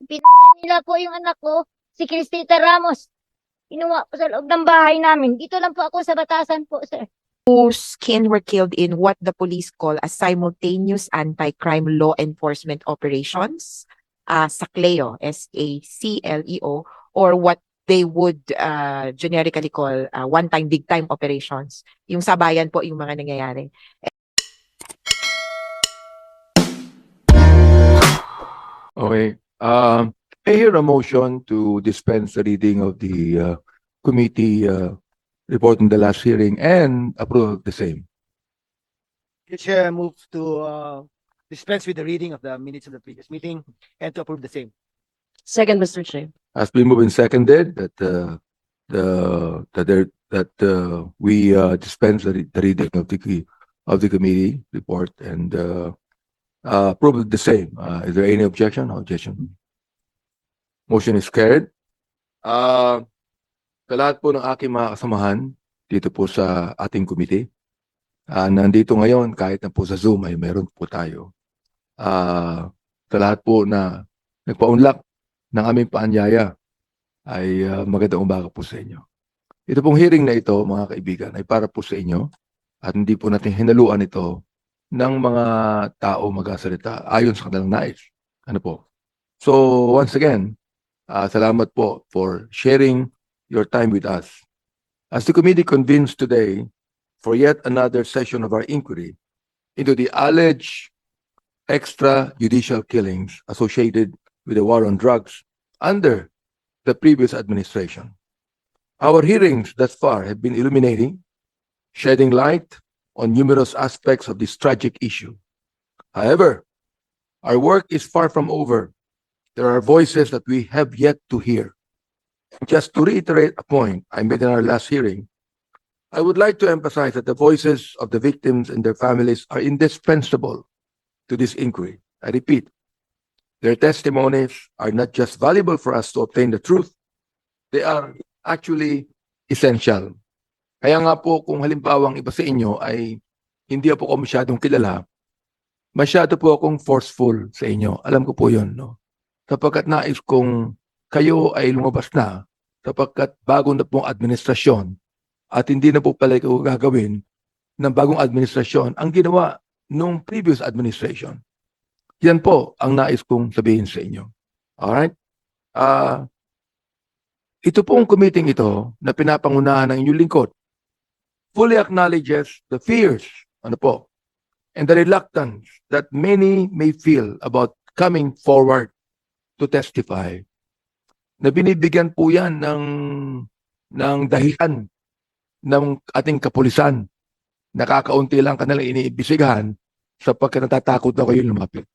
Pinatay nila po yung anak ko, si Cristita Ramos. Inuwa po sa loob ng bahay namin. Dito lang po ako sa Batasan po, sir. Whose kin were killed in what the police call as simultaneous anti-crime law enforcement operations, SACLEO, SACLEO, or what they would generically call one-time, big-time operations. Yung sabayan po yung mga nangyayari. Okay. I hear a motion to dispense the reading of the committee report in the last hearing and approve the same. The chair moves to dispense with the reading of the minutes of the previous meeting and to approve the same. Second, Mr. Chair. Has been moved and seconded that we dispense the reading of the committee report and approve the same. Is there any objection? No objection. Motion is carried. Sa lahat po ng aking mga kasamahan dito po sa ating committee, nandito ngayon kahit na po sa Zoom ay meron po tayo. Sa lahat po na nagpaunlak ng aming paanyaya ay magandang umaga po sa inyo. Ito pong hearing na ito, mga kaibigan, ay para po sa inyo at hindi po natin hinaluan ito ng mga tao magsasalita ayon sa kanilang nais. Ano po? So, once again, salamat po for sharing your time with us. As the committee convenes today for yet another session of our inquiry into the alleged extrajudicial killings associated with the war on drugs under the previous administration. Our hearings thus far have been illuminating, shedding light on numerous aspects of this tragic issue. However, our work is far from over. There are voices that we have yet to hear. Just to reiterate a point I made in our last hearing, I would like to emphasize that the voices of the victims and their families are indispensable to this inquiry. I repeat, their testimonies are not just valuable for us to obtain the truth, they are actually essential. Kaya nga po kung halimbawang iba sa inyo ay hindi po ako masyadong kilala, masyado po akong forceful sa inyo. Alam ko po yun, no? Sapagkat nais kong kayo ay lumabas na sapagkat bago na pong administrasyon at hindi na po pala ikaw gagawin ng bagong administrasyon ang ginawa nung previous administration. Yan po ang nais kong sabihin sa inyo. Alright? Ito pong committee ito na pinapangunahan ng inyong lingkod fully acknowledges the fears, ano po, and the reluctance that many may feel about coming forward to testify. Na binibigyan po yan ng dahilan ng ating kapulisan. Nakakaunti lang kanilang iniimbisigahan sapagkat natatakot na kayo lumapit.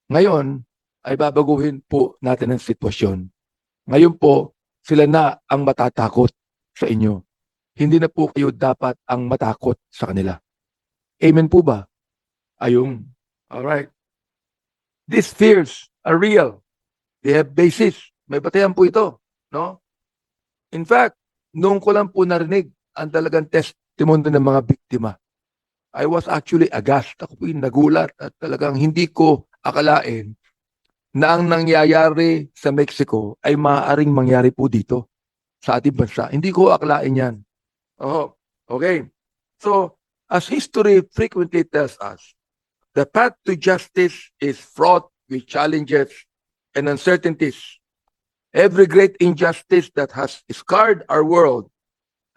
Ngayon, ay babaguhin po natin ang sitwasyon. Ngayon po, sila na ang matatakot sa inyo. Hindi na po kayo dapat ang matakot sa kanila. Amen po ba? Ayun. Alright. These fears are real. They have basis. May batayan po ito. No? In fact, noong ko lang po narinig ang talagang testimony ng mga biktima, I was actually aghast. Ako po yung nagulat at talagang hindi ko akalain na ang nangyayari sa Mexico ay maaaring mangyari po dito sa ating bansa. Hindi ko akalain yan. Oh, okay. So, as history frequently tells us, the path to justice is fraught with challenges and uncertainties. Every great injustice that has scarred our world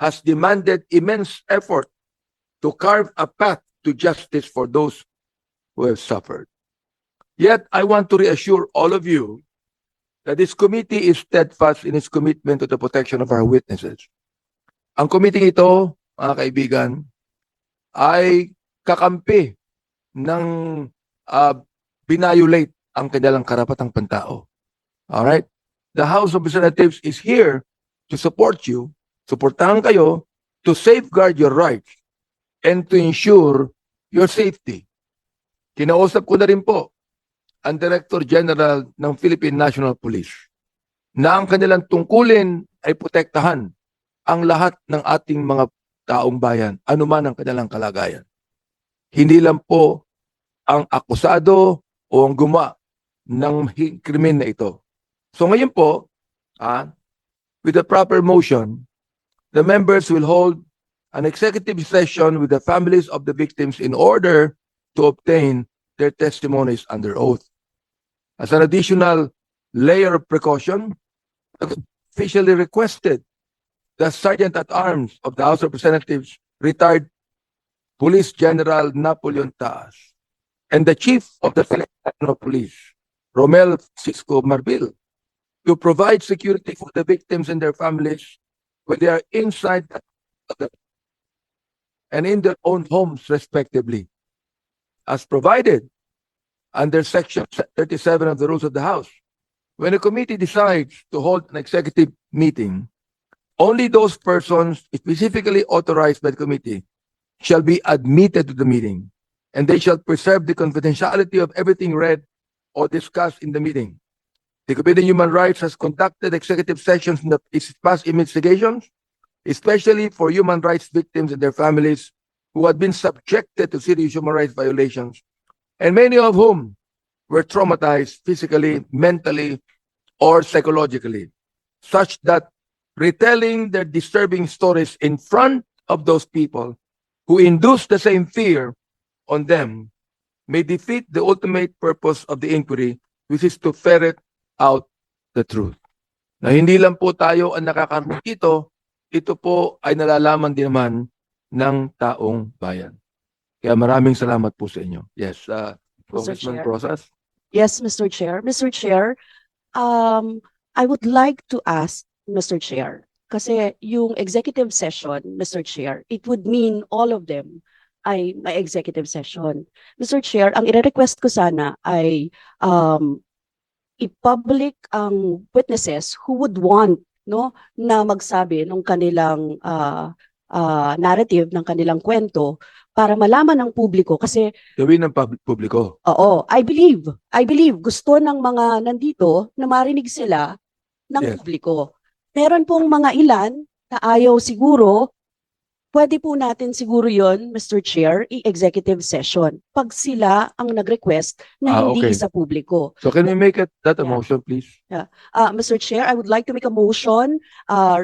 has demanded immense effort to carve a path to justice for those who have suffered. Yet, I want to reassure all of you that this committee is steadfast in its commitment to the protection of our witnesses. Ang committee ito, mga kaibigan, ay kakampi ng binayolate ang kanilang karapatang pantao. Alright? The House of Representatives is here to support you, suportahan kayo, to safeguard your rights, and to ensure your safety. Kinausap ko na rin po ang Director General ng Philippine National Police na ang kanilang tungkulin ay protektahan ang lahat ng ating mga taong bayan, anuman ang kanilang kalagayan. Hindi lang po ang akusado o ang gumawa ng krimen na ito, So ngayon po, with the proper motion, the members will hold an executive session with the families of the victims in order to obtain their testimonies under oath. As an additional layer of precaution, officially requested the Sergeant at Arms of the House of Representatives, retired Police General Napoleon Taas, and the Chief of the Philippine Police, Romel Cisco Marbil, to provide security for the victims and their families when they are inside and in their own homes, respectively, as provided under Section 37 of the Rules of the House. When a committee decides to hold an executive meeting, only those persons specifically authorized by the committee shall be admitted to the meeting, and they shall preserve the confidentiality of everything read or discussed in the meeting. The Committee on Human Rights has conducted executive sessions in its past investigations, especially for human rights victims and their families who had been subjected to serious human rights violations, and many of whom were traumatized physically, mentally, or psychologically, such that retelling their disturbing stories in front of those people who induce the same fear on them may defeat the ultimate purpose of the inquiry, which is to ferret out the truth. Na hindi lang po tayo ang nakakarinig dito, ito po ay nalalaman din naman ng taong bayan. Kaya maraming salamat po sa inyo. Yes, Congressman Chair. Rosas. Yes, Mr. Chair. Mr. Chair, I would like to ask Mr. Chair, kasi yung executive session, Mr. Chair, it would mean all of them ay may executive session. Mr. Chair, ang i-request ko sana ay i-public ang witnesses who would want na magsabi ng kanilang narrative, ng kanilang kwento para malaman ng publiko kasi Gawin ng publiko. oo, I believe gusto ng mga nandito na marinig sila ng Yes. publiko. Meron pong mga ilan na ayaw siguro, pwede po natin siguro yon, Mr. Chair, i-executive session pag sila ang nag-request na hindi Okay. sa publiko. So can we make that a Yeah. motion, please? Mr. Chair, I would like to make a motion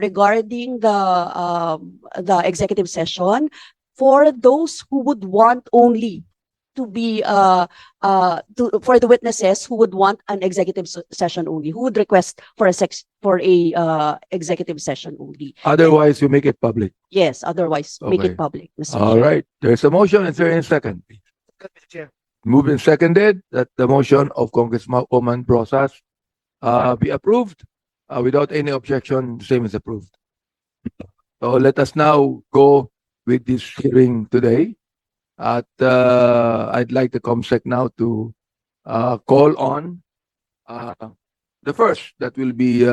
regarding the executive session for those who would want only to be for the witnesses who would want an executive session only, who would request for a executive session only. Otherwise, we make it public. Yes, otherwise make Okay. it public, Mr. All Chair. right. There's a motion. Is there a second? Mr. Chair. Moved and seconded that the motion of Congresswoman Rosas be approved without any objection. Same is approved. So let us now go with this hearing today. At I'd like the COMSEC now to call on the first that will be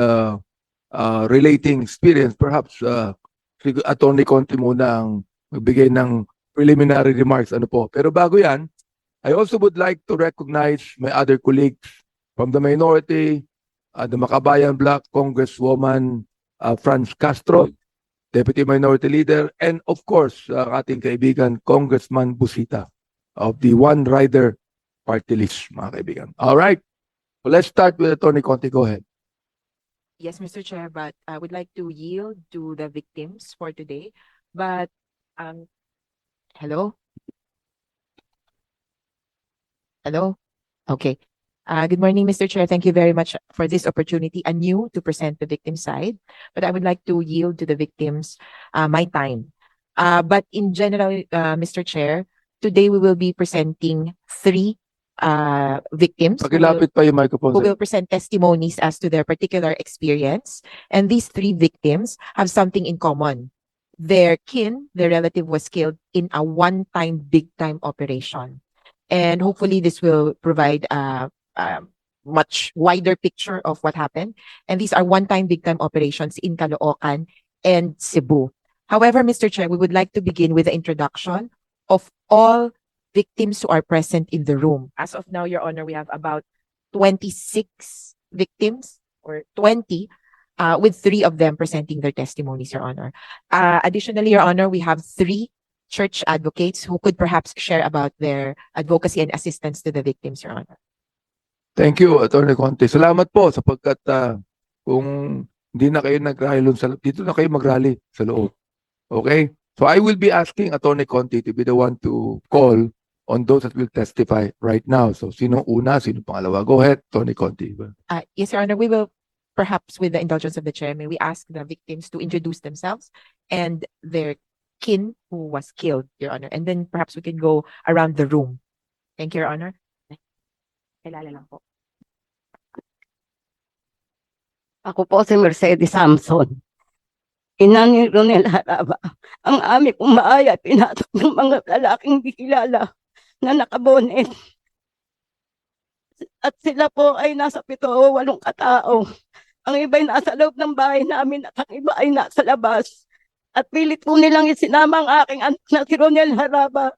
relating experience. Perhaps Attorney Conti muna ang magbigay ng preliminary remarks. Ano po? Pero bago yan, I also would like to recognize my other colleagues from the minority, the Makabayan Bloc, Congresswoman Franz Castro, Deputy Minority Leader, and of course, ating kaibigan, Congressman Busita of the One Rider Party List, mga kaibigan. All right. Well, let's start with Attorney Conti. Go ahead. Yes, Mr. Chair, but I would like to yield to the victims for today. But, hello? Hello? Okay. Good morning, Mr. Chair. Thank you very much for this opportunity anew to present the victim side. But I would like to yield to the victims my time. But in general, Mr. Chair, today we will be presenting three victims Pakilapit pa yung microphone. who will present testimonies as to their particular experience. And these three victims have something in common. Their relative was killed in a one-time, big-time operation. And hopefully this will provide a much wider picture of what happened. And these are one-time, big-time operations in Caloocan and Cebu. However, Mr. Chair, we would like to begin with the introduction of all victims who are present in the room. As of now, Your Honor, we have about 26 victims or 20, with 3 of them presenting their testimonies, Your Honor. Additionally, Your Honor, we have 3 church advocates who could perhaps share about their advocacy and assistance to the victims, Your Honor. Thank you, Attorney Conte. Salamat po sapagkat kung hindi na kayo nag-rally dito na kayo mag-rally sa loob. Okay? So I will be asking Attorney Conte to be the one to call on those that will testify right now. So sino una, sino pangalawa? Go ahead, Attorney Conte. Yes, Your Honor, we will perhaps with the indulgence of the chairman, we ask the victims to introduce themselves and their kin who was killed, Your Honor. And then perhaps we can go around the room. Thank you, Your Honor. Kilala lang po. Ako po si Mercedes Samson. Ina ni Ronel Haraba. Ang aming umaaya pinatok ng mga lalaking di kilala na nakabonet. At sila po ay nasa 7 o 8 katao. Ang iba ay nasa loob ng bahay namin at ang iba ay nasa labas. At pilit po nilang isinama ang aking anak na si Ronel Haraba.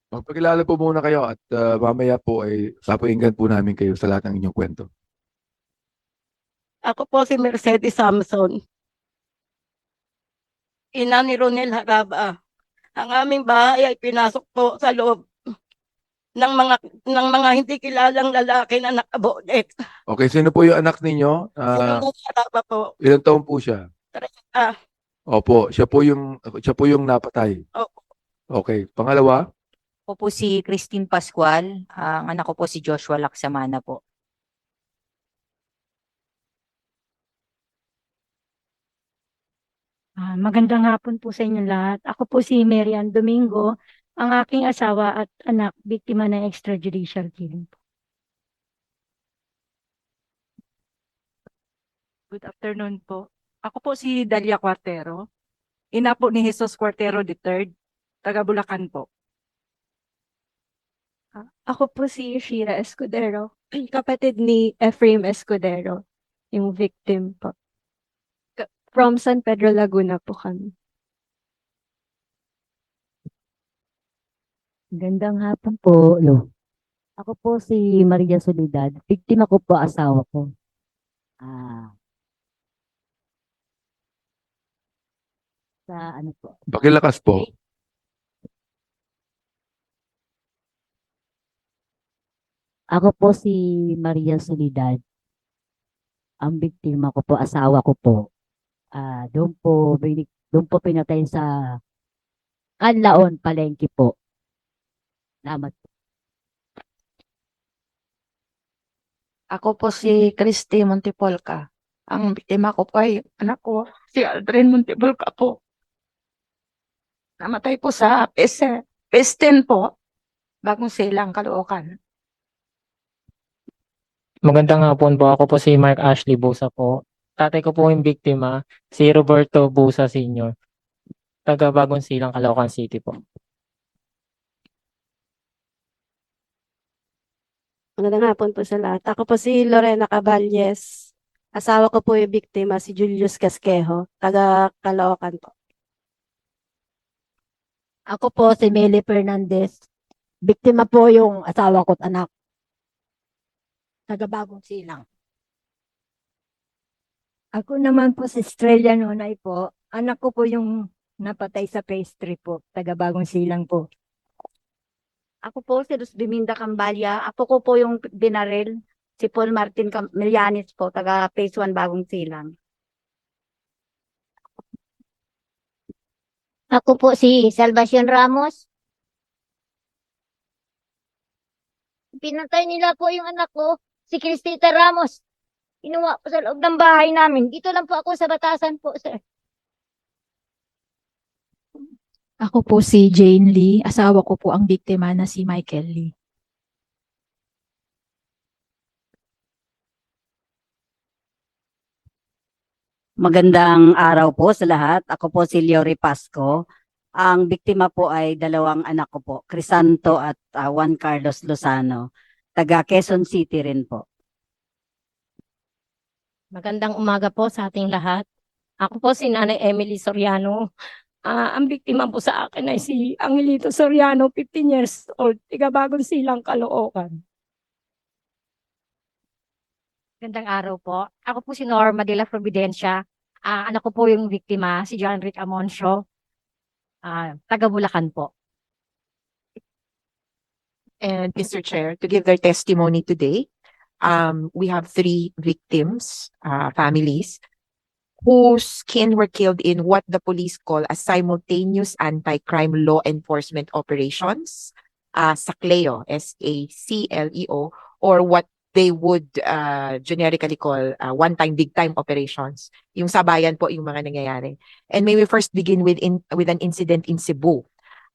Magpakilala po muna kayo at mamaya po ay papakinggan po namin kayo sa lahat ng inyong kwento. Ako po si Mercedes Samson. Ina ni Ronel Haraba. Ang aming bahay ay pinasok po sa loob ng mga hindi kilalang lalaki na nakabonet. Okay, sino po yung anak ninyo? Si Ronel Haraba po. Ilang taon po siya? 30. Opo, siya po yung napatay. Opo. Okay, pangalawa? Ako po si Christine Pascual. Ang anak ko po si Joshua Laksamana po. Magandang hapon po sa inyong lahat. Ako po si Marian Domingo, ang aking asawa at anak, biktima ng extrajudicial killing po. Good afternoon po. Ako po si Dalia Cuartero. Ina po ni Jesus Cuartero III, taga Bulacan po. Ako po si Shira Escudero, kapatid ni Ephraim Escudero, yung victim po. From San Pedro, Laguna po kami. Gandang hapon po, Lo. Ako po si Maria Soledad. Biktima ko po asawa ko. Sa ano po? Pakilakas po. Ako po si Maria Soledad. Ang biktima ko po, asawa ko po. Doon po pinatay sa Canlaon, Palengke po. Salamat. Ako po si Christy Montipolca. Ang biktima ko po ay anak ko, si Aldrin Montipolca po. Namatay po sa Pesten po, Bagong Silang, Caloocan. Magandang hapon po. Ako po si Mark Ashley Busa po. Tatay ko po yung biktima, si Roberto Busa Sr. Taga Bagong Silang, Caloocan City po. Magandang hapon po sa lahat. Ako po si Lorena Caballes. Asawa ko po yung biktima, si Julius Casquejo, taga Caloocan po. Ako po si Meli Fernandez. Biktima po yung asawa ko at anak. Taga Bagong Silang. Ako naman po si Estrella Nonay po. Anak ko po yung napatay sa pastry po, taga Bagong Silang po. Ako po si Luz Biminda Cambalya. Ako ko po yung binaril. Si Paul Martin Millanes po, taga Phase 1 Bagong Silang. Ako po si Salvacion Ramos. Pinatay nila po yung anak ko, si Cristita Ramos. Inuwa po sa loob ng bahay namin. Dito lang po ako sa Batasan po, sir. Ako po si Jane Lee. Asawa ko po ang biktima na si Michael Lee. Magandang araw po sa lahat. Ako po si Leory Pasco. Ang biktima po ay 2 anak ko po, Crisanto at Juan Carlos Lozano. Taga Quezon City rin po. Magandang umaga po sa ating lahat. Ako po si Nanay Emily Soriano. Ang biktima po sa akin ay si Angelito Soriano, 15 years old, taga Bagong Silang, Caloocan. Gandang araw po. Ako po si Norma de la Providencia. Anak ko po yung biktima, si John Rick Amoncio. Taga Bulacan po. And Mr. Chair, to give their testimony today, we have 3 victims, families, whose skin were killed in what the police call a simultaneous anti-crime law enforcement operations, SACLEO, SACLEO, or what they would generically call one-time, big-time operations. Yung sabayan po yung mga nangyayari. And may we first begin with an incident in Cebu.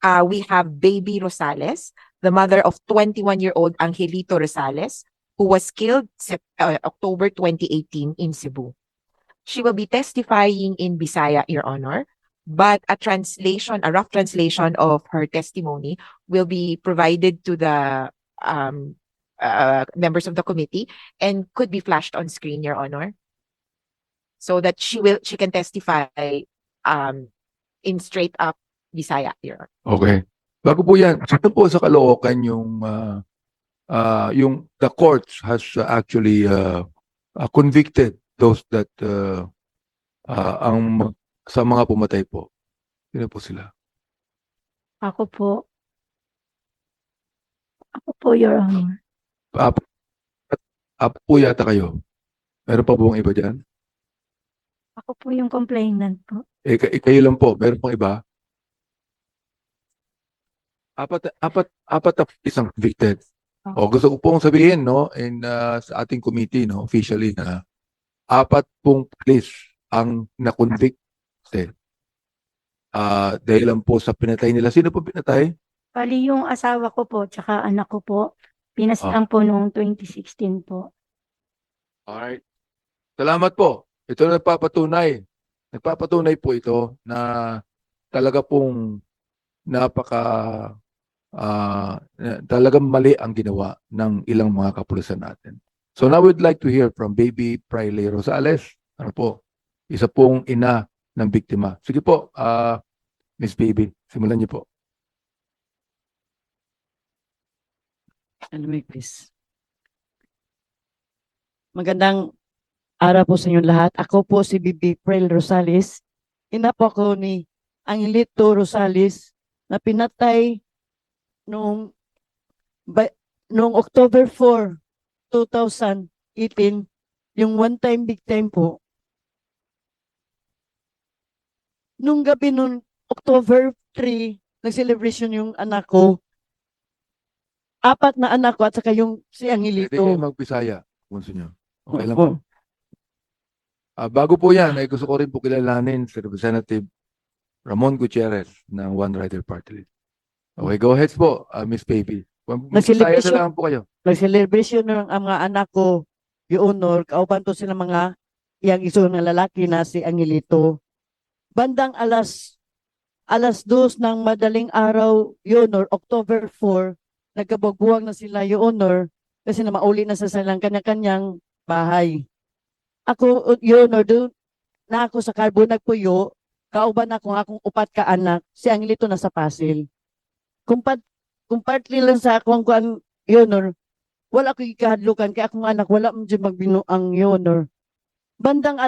We have Baby Rosales, the mother of 21-year-old Angelito Rosales, who was killed October 2018 in Cebu. She will be testifying in Bisaya, Your Honor, but a rough translation of her testimony will be provided to the members of the committee and could be flashed on screen, Your Honor, so that she can testify in straight up Bisaya, Your Honor. Okay. Bago po yan, sino po sa Caloocan yung the courts has actually convicted those that sa mga pumatay po? Sino po sila? Ako po, Your Honor. Apo po yata kayo. Meron pa buong iba dyan? Ako po yung complainant po. Kayo lang po. Meron pang iba? Apat na isang convicted. O gusto ko pong sabihin, no, sa ating committee, no, officially na 4 pong police ang na-convict. Dahil lang po sa pinatay nila. Sino po pinatay? Bali yung asawa ko po, tsaka anak ko po, pinaslang po noong 2016 po. Alright. Salamat po. Ito na nagpapatunay. Nagpapatunay po ito na talaga pong talagang mali ang ginawa ng ilang mga kapulisan natin. So now we'd like to hear from Baby Priley Rosales. Ano po? Isa pong ina ng biktima. Sige po, Miss Baby, simulan niyo po. Please. Magandang araw po sa inyo lahat. Ako po si Bibi Prel Rosales. Ina po ako ni Angelito Rosales na pinatay noong October 4, 2018, yung one-time big time po. Nung gabi noong October 3, nag-celebration yung anak ko. 4 na anak ko at saka yung si Pwede Angelito. kayo mag-Bisaya, kung gusto niyo. Okay lang po. Bago po yan, ay gusto ko rin po kilalanin si Representative Ramon Gutierrez ng One Rider Party List. Okay, go ahead po, Miss Baby. Bisaya na lang po kayo. Nag-celebration ng mga anak ko, yung honor, kauban to sila mga yang iso na lalaki na si Angelito. Bandang alas 2 ng madaling araw, yung honor, October 4, nagkabagbuwag na sila yung honor kasi na mauli na sa silang kanya-kanyang bahay. Ako, yung honor, doon na ako sa karbo nagpuyo, kauban ako akong 4 ka anak, si Angelito nasa Pasil. Kung partly lang sa akong kuan honor, wala ko ikahadlukan kaya akong anak wala man dyan magbinuang honor. Bandang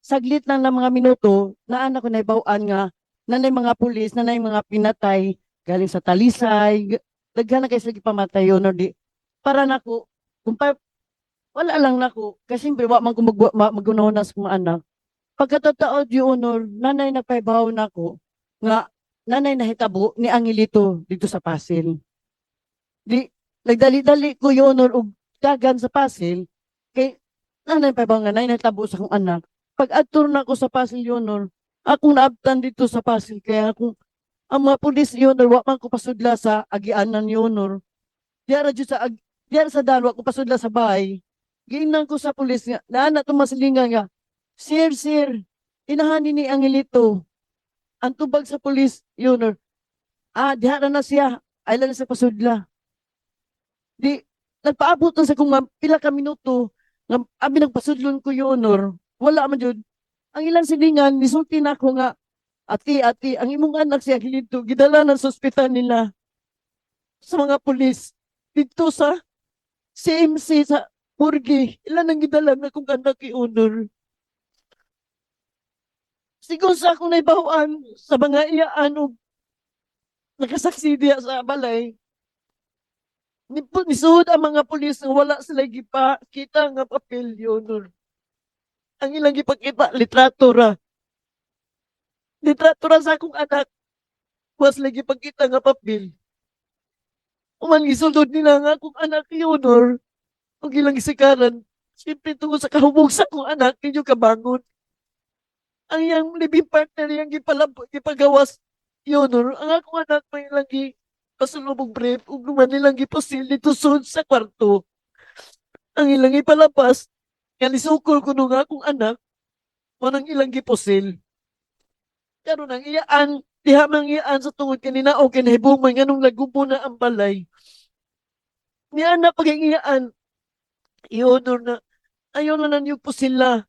saglit lang ng mga minuto na anak ko na ibawaan nga nanay mga pulis, nanay mga pinatay galing sa Talisay, daghan na kayo sa pamatay honor di para nako wala lang nako kasi siyempre wa man ko magunahon na sa mga anak. Pagkatataod yung honor, nanay nagpaibaw nako nga nanay nahitabo ni Angelito dito sa Pasil. Nagdali-dali ko yung honor og dagan sa Pasil kay nanay pa nga nanay nahitabo sa akong anak. Pag adtor na ko sa Pasil yung honor, akong naabtan dito sa Pasil kaya akong ang mga pulis yung honor, wa man ko pasudla sa agianan yung honor. Diara sa dalwa ko pasudla sa bahay. Giinan ko sa pulis nga, naana tumasilingan nga, Sir, inahanin ni Angelito. Ang tubag sa pulis, honor, diha na siya, ay lang sa pasudla. Nagpaabot na sa kung pila ka minuto, nga abi nagpasudlon ko honor, wala man yun. Ang ilang silingan, nisulti na ako nga, ati, ang imong anak si Angelito, gidala na sa ospital nila sa mga pulis. Dito sa CMC sa Purgi, ilan ang gidala na kung anak honor. Siguro sa akong naibawaan sa mga iyaan o nakasaksi diya sa balay, Nisuod ang mga pulis nga wala sila kita nga papel, Your Honor. Ang ilang gipakita, litrato ra. Litrato ra sa akong anak. Was lagi pagkita nga papel. Uman gisulod nila nga akong anak, Your Honor. Ang ilang isikaran, siyempre tungkol sa kahubog sa akong anak, ninyo kabangon. Ang iyang living partner yang gipagawas, Your Honor, ang akong anak may ilang pasulubong brief, ug naman nilang gipasil dito sud sa kwarto. Ang ilang ipalabas, nga nisukol ko nung akong anak, manang ilang gipusil. Karon ang iyaan, diha mang iyaan sa tungod kanina o kinahibuman nga nung lagubo na ang balay. Niya na pagingiyaan, Your Honor, na ayaw na ninyo po sila.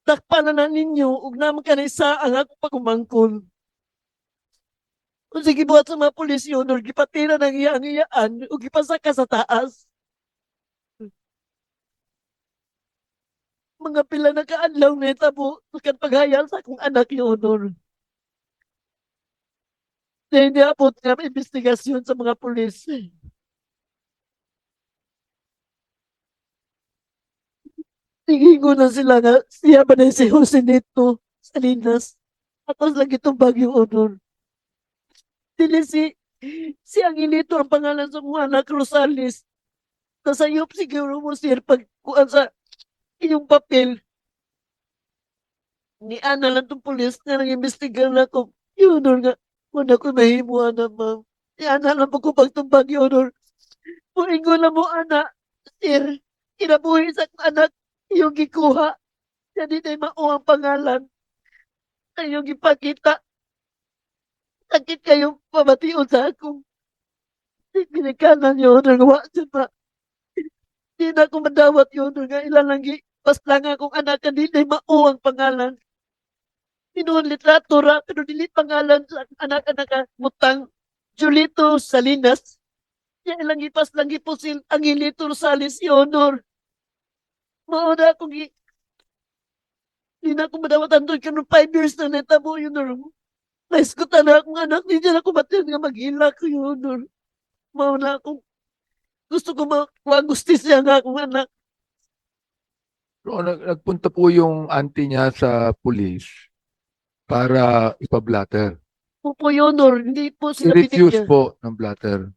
Takpan na ninyo, ug naman ka na isa ang akong pagumangkol. Kung sige buhat sa mga pulis, Your Honor, gipatira ng iyaan ug gipasaka sa taas. Mga pila na kaadlaw na itabo kan paghayal sa akong anak, Your Honor. Dahil niabot nga investigasyon sa mga pulis. Tingin ko na sila nga siya ba na si Jose Neto Salinas. Tapos lagi itong Baguio, Honor. Dili si Angelito ang pangalan sa mga anak, Rosales. Nasayop siguro mo, sir, pagkuhan sa iyong papel. Ni Ana lang itong pulis na nag-imbestigar na ako. Your Honor nga, wala ko mahimuan na, ma'am. Ni Ana lang pagkupag itong Baguio, Honor. Muingo na mo, Ana. Sir, kinabuhi sa anak, iyong gikuha. Yan din ay mao ang pangalan. Kayong ipakita. Sakit kayong pamatiyon sa akong pinikanan, Your Honor. Gawa dyan pa. Di na ako madawat, Your Honor. Nga ilan lang pas lang akong anak. Hindi na mao ang pangalan. Pinuhon litrato ra. Pero dili pangalan sa anak-anak mutang Julito Salinas. Yan ilang ipas lang ipusil ang Angelito Rosales, Your Honor. Mauna akong di na ako madawatan doon. Kano 5 years na netabo, Your Honor. Naiskutan na akong anak. Di na ako matiyan nga maghilak, Your Honor. Mauna akong gusto ko magustisya nga akong anak. So, nagpunta po yung auntie niya sa police para ipablatter. Opo, Your Honor. Hindi po sila I-refuse binigyan. po ng blatter.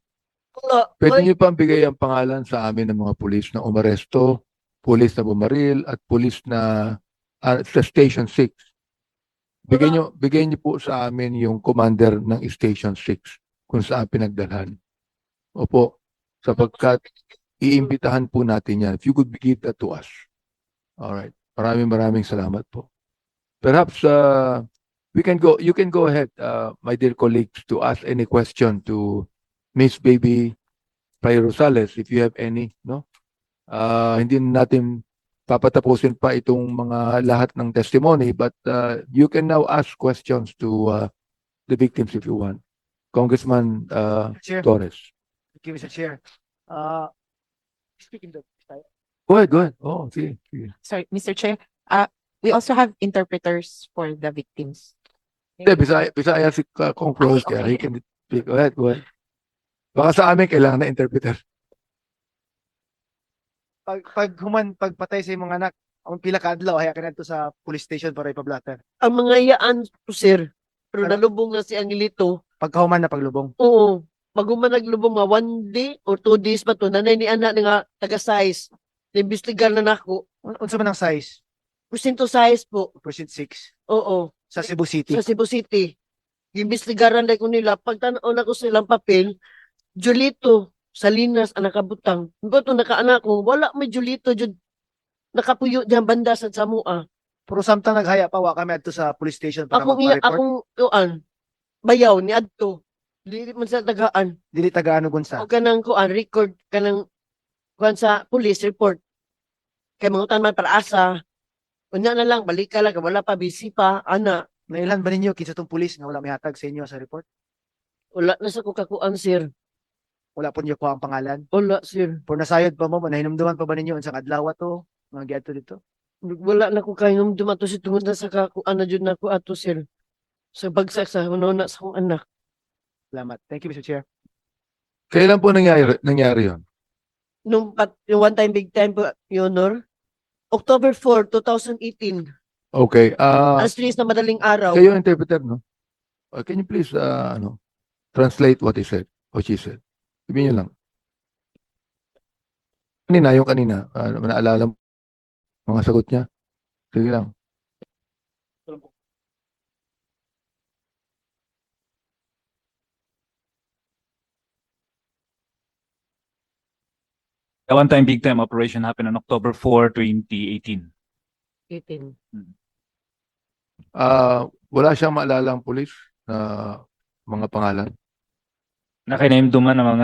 Wala. Pwede niyo pa bigay ang pangalan sa amin ng mga pulis na umaresto, pulis na bumaril, at pulis na sa Station 6. Bigay niyo po sa amin yung commander ng Station 6 kung saan pinagdalhan. Opo, sapagkat iimbitahan po natin yan. If you could give that to us. Alright. Maraming salamat po. Perhaps you can go ahead, my dear colleagues, to ask any question to Miss Baby Pray Rosales if you have any, no? Hindi natin papatapusin pa itong mga lahat ng testimony, but you can now ask questions to the victims if you want. Congressman Chair. Torres. Thank you, Mr. Chair. Speaking the Go ahead. Oh, sige. Sorry, Mr. Chair. We also have interpreters for the victims. Hindi, Bisaya si Kong Flores, kaya he can speak. Go ahead. Baka sa amin kailangan na interpreter. pagpatay sa imong anak, ang pila ka adlaw haya kanadto sa police station para ipablatter. Ang mga iyaan po, sir. Pero nalubong na si Angelito. Pagkahuman na paglubong. Oo. Pag naglubong mga 1 day or 2 days pa to, nanay ni anak nga taga-size. Naimbestigar na nako. Unsa man ang size? Percento size po. Percent 6 Oo. sa Cebu City. Sa Cebu City. Imbestigaran na ko nila. Pagtanaw na ko silang papel, Julito Salinas ang nakabutang. Bato nakaanak ko, wala may Julito jud nakapuyo diyan banda sa Samua. Pero samtang naghaya pa wa kami adto sa police station para magpa-report. Akong kuan bayaw ni adto. Dili man sa tagaan. Dili taga-ano gunsa. O kanang kuan record kanang kuan sa police report. Kay mangutan man para asa. Unya na lang balik ka lang wala pa busy pa ana. Nailan ba ninyo kinsa tong pulis nga wala may hatag sa inyo sa report? Wala na sa ko kakuan sir. Wala po niyo ko ang pangalan. Wala sir. Pero nasayod pa mo, nahinumduman pa ba ninyo unsang adlaw to? Mga giadto dito? Wala na ko kayong dumato si tungod na sa kakuan na jud na ko ato sir. Sa bagsak sa hunona sa akong anak. Salamat. Thank you, Mr. Chair. Kailan po nangyari yun? Yung one time, big time po, Your Honor. October 4, 2018. Okay. Alas 3 na madaling araw. Kayo interpreter, no? Can you please, translate what he said, what she said? Sabihin niyo lang. Yung kanina, naalala mo mga sagot niya? Sige lang. The one-time big-time operation happened on October 4, 2018. 18. Wala siyang maalalang pulis na mga pangalan. Nakiname duman ng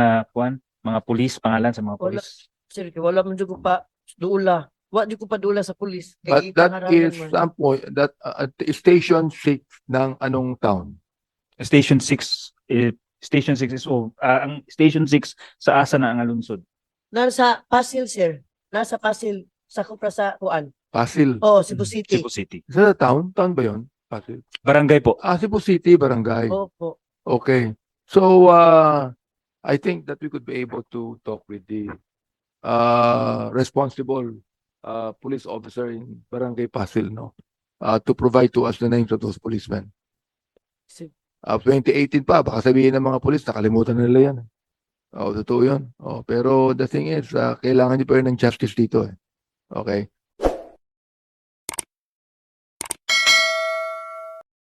mga pulis, pangalan sa mga Wala. pulis. Sir, wala man dyan ko pa duula. Wa di ko pa duula sa pulis. But that is some point, that Station 6 ng anong town? Station 6, Station 6 is ang Station 6 sa asa na ang alunsod. Nasa Pasil, sir. Nasa Pasil. Sa kupra sa Kuan. Pasil. Oh, Cebu City. Cebu City. Sa town? Town ba yun? Pasil. Barangay po. Cebu City, barangay. Opo. Okay. So, I think that we could be able to talk with the responsible police officer in Barangay Pasil, no? To provide to us the names of those policemen. 2018 pa, baka sabihin ng mga police, nakalimutan na nila yan. Totoo yun. Pero the thing is, kailangan niyo pa rin ng justice dito. Okay?